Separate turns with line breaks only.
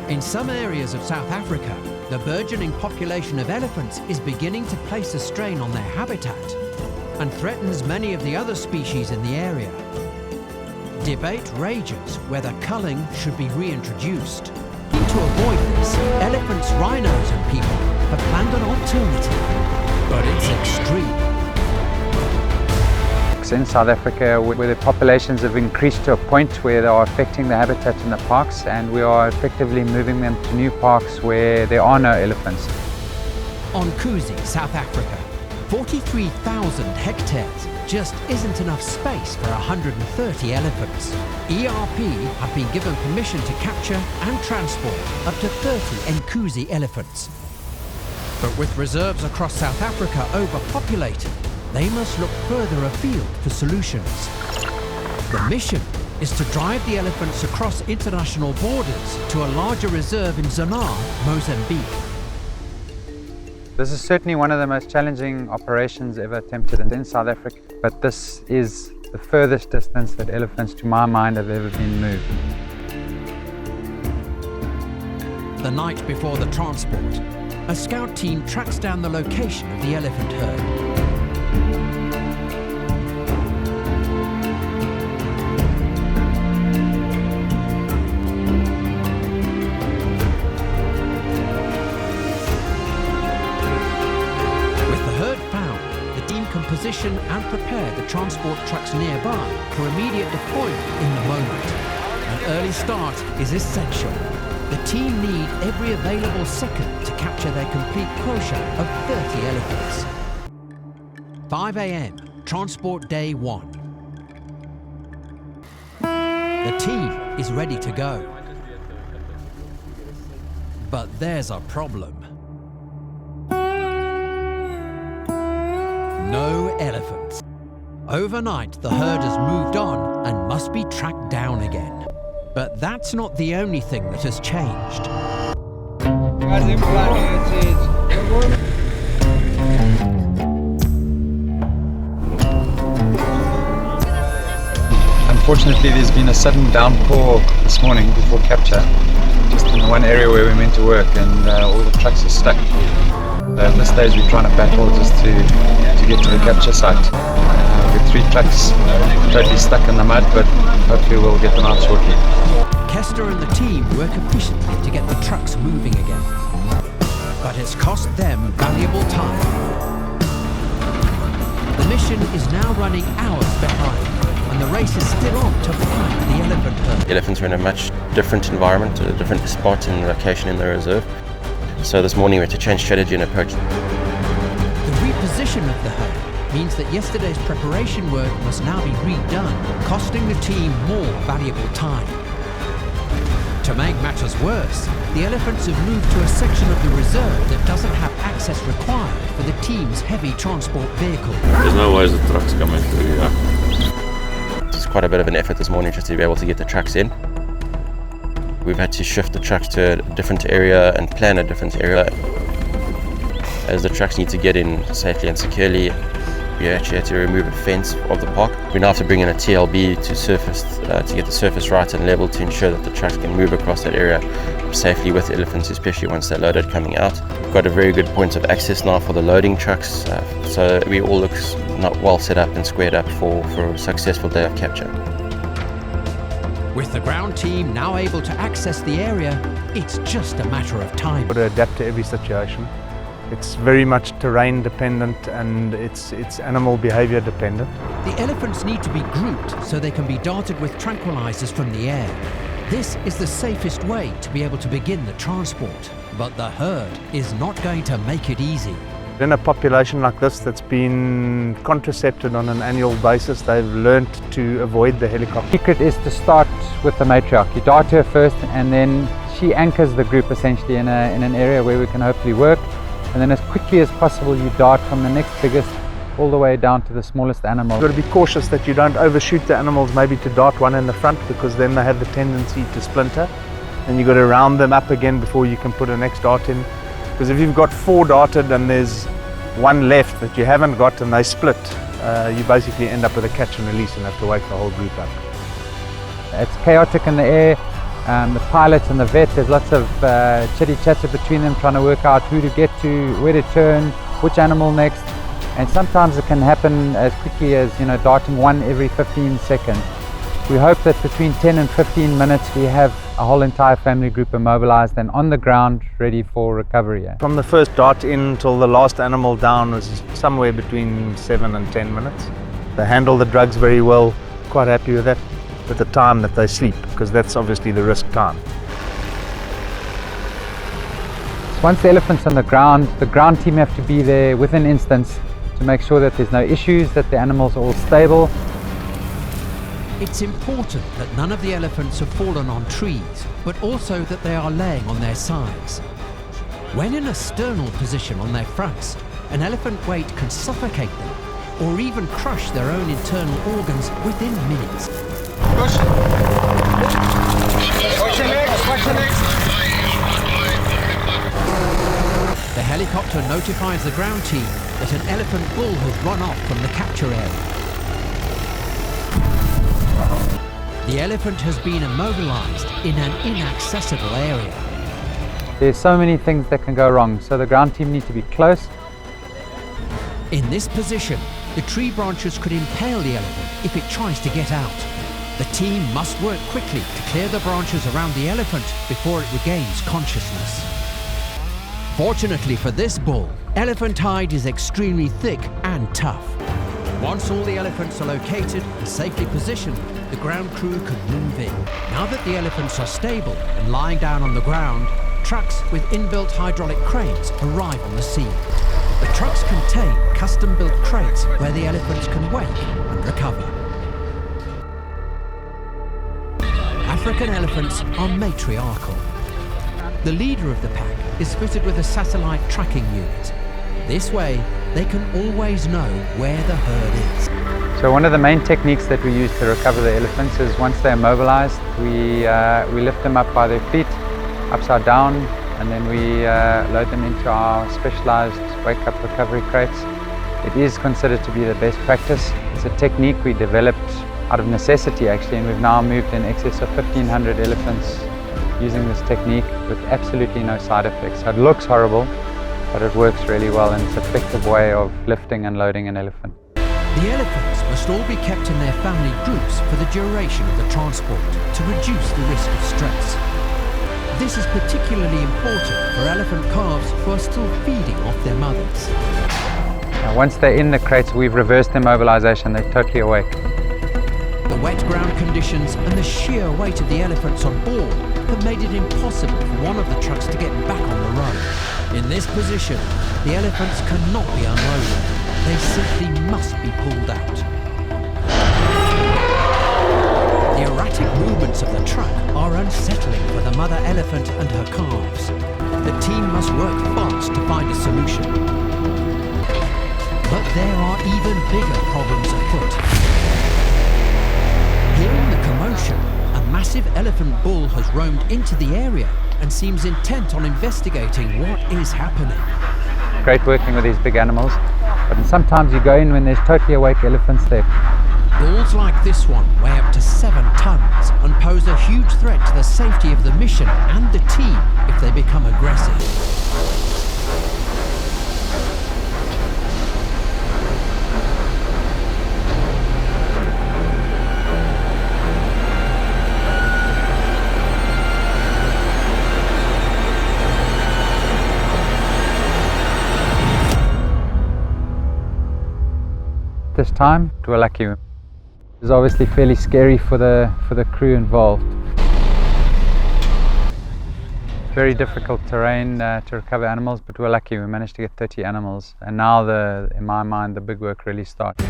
In some areas of South Africa, the burgeoning population of elephants is beginning to place a strain on their habitat and threatens many of the other species in the area. Debate rages whether culling should be reintroduced. To avoid this, elephants, rhinos and people have planned an alternative, but it's extreme.
In South Africa, where the populations have increased to a point where they are affecting the habitat in the parks, and we are effectively moving them to new parks where there are no elephants.
On Kuzi, South Africa, 43,000 hectares just isn't enough space for 130 elephants. ERP have been given permission to capture and transport up to 30 Nkuzi elephants. But with reserves across South Africa overpopulated, they must look further afield for solutions. The mission is to drive the elephants across international borders to a larger reserve in Zanar, Mozambique.
This is certainly one of the most challenging operations ever attempted in South Africa, but this is the furthest distance that elephants, to my mind, have ever been moved.
The night before the transport, a scout team tracks down the location of the elephant herd. Position and prepare the transport trucks nearby for immediate deployment in the moment. An early start is essential. The team need every available second to capture their complete quota of 30 elephants. 5 a.m. Transport Day 1. The team is ready to go. But there's a problem. No elephants. Overnight, the herd has moved on and must be tracked down again. But that's not the only thing that has changed.
Unfortunately, there's been a sudden downpour this morning before capture, just in the one area where we're meant to work, and all the trucks are stuck. At this stage we're trying to battle just to get to the capture site. With 3 trucks totally stuck in the mud, but hopefully we'll get them out shortly.
Kester and the team work efficiently to get the trucks moving again. But it's cost them valuable time. The mission is now running hours behind, and the race is still on to find the elephant herd.
Elephants are in a much different environment, a different spot and location in the reserve. So this morning we had to change strategy and approach.
The reposition of the herd means that yesterday's preparation work must now be redone, costing the team more valuable time. To make matters worse, the elephants have moved to a section of the reserve that doesn't have access required for the team's heavy transport vehicle.
There's no ways the trucks coming through here.
It's quite a bit of an effort this morning just to be able to get the trucks in. We've had to shift the trucks to a different area and plan a different area. As the trucks need to get in safely and securely, we actually had to remove a fence of the park. We now have to bring in a TLB to surface, to get the surface right and level to ensure that the trucks can move across that area safely with elephants, especially once they're loaded coming out. We've got a very good point of access now for the loading trucks, so we all look well set up and squared up for a successful day of capture.
With the ground team now able to access the area, it's just a matter of time.
We've got to adapt to every situation. It's very much terrain dependent and it's animal behavior dependent.
The elephants need to be grouped so they can be darted with tranquilizers from the air. This is the safest way to be able to begin the transport. But the herd is not going to make it easy.
In a population like this that's been contracepted on an annual basis, they've learnt to avoid the helicopter.
The secret is to start with the matriarch. You dart her first, and then she anchors the group essentially in an area where we can hopefully work. And then as quickly as possible you dart from the next biggest all the way down to the smallest animal.
You've got to be cautious that you don't overshoot the animals, maybe to dart one in the front, because then they have the tendency to splinter. And you've got to round them up again before you can put a next dart in. Because if you've got 4 darted and there's one left that you haven't got and they split, you basically end up with a catch and release and have to wake the whole group up.
It's chaotic in the air.
The pilot and the vet, there's lots of chitty chatter between them, trying to work out who to get to, where to turn, which animal next. And sometimes it can happen as quickly as, darting one every 15 seconds. We hope that between 10 and 15 minutes we have a whole entire family group immobilized and on the ground ready for recovery.
From the first dart in till the last animal down was somewhere between 7 and 10 minutes. They handle the drugs very well, quite happy with that, with the time that they sleep, because that's obviously the risk time.
Once the elephant's on the ground team have to be there within instance to make sure that there's no issues, that the animals are all stable.
It's important that none of the elephants have fallen on trees, but also that they are laying on their sides. When in a sternal position on their fronts, an elephant weight can suffocate them or even crush their own internal organs within minutes.
Push. Watch your legs, watch your legs.
The helicopter notifies the ground team that an elephant bull has run off from the capture area. The elephant has been immobilized in an inaccessible area.
There's so many things that can go wrong, so the ground team need to be close.
In this position, the tree branches could impale the elephant if it tries to get out. The team must work quickly to clear the branches around the elephant before it regains consciousness. Fortunately for this bull, elephant hide is extremely thick and tough. Once all the elephants are located and safely positioned, the ground crew can move in. Now that the elephants are stable and lying down on the ground, trucks with inbuilt hydraulic cranes arrive on the scene. The trucks contain custom-built crates where the elephants can wake and recover. African elephants are matriarchal. The leader of the pack is fitted with a satellite tracking unit. This way, they can always know where the herd is.
So one of the main techniques that we use to recover the elephants is once they're immobilized, we lift them up by their feet, upside down, and then we load them into our specialized wake-up recovery crates. It is considered to be the best practice. It's a technique we developed out of necessity actually, and we've now moved in excess of 1,500 elephants using this technique with absolutely no side effects. So it looks horrible, but it works really well, and it's an effective way of lifting and loading an elephant.
The elephants must all be kept in their family groups for the duration of the transport to reduce the risk of stress. This is particularly important for elephant calves who are still feeding off their mothers.
Now, once they're in the crates, we've reversed their mobilization. They're totally awake.
The wet ground conditions and the sheer weight of the elephants on board have made it impossible for one of the trucks to get back on the road. In this position, the elephants cannot be unloaded. They simply must be pulled out. The erratic movements of the truck are unsettling for the mother elephant and her calves. The team must work fast to find a solution. But there are even bigger problems afoot. Hearing the commotion, a massive elephant bull has roamed into the area and seems intent on investigating what is happening.
Great working with these big animals, but sometimes you go in when there's totally awake elephants there.
Bulls like this one weigh up to 7 tons and pose a huge threat to the safety of the mission and the team if they become aggressive.
This time, we're lucky. It was obviously fairly scary for the crew involved. Very difficult terrain to recover animals, but we're lucky. We managed to get 30 animals, and now in my mind, the big work really starts.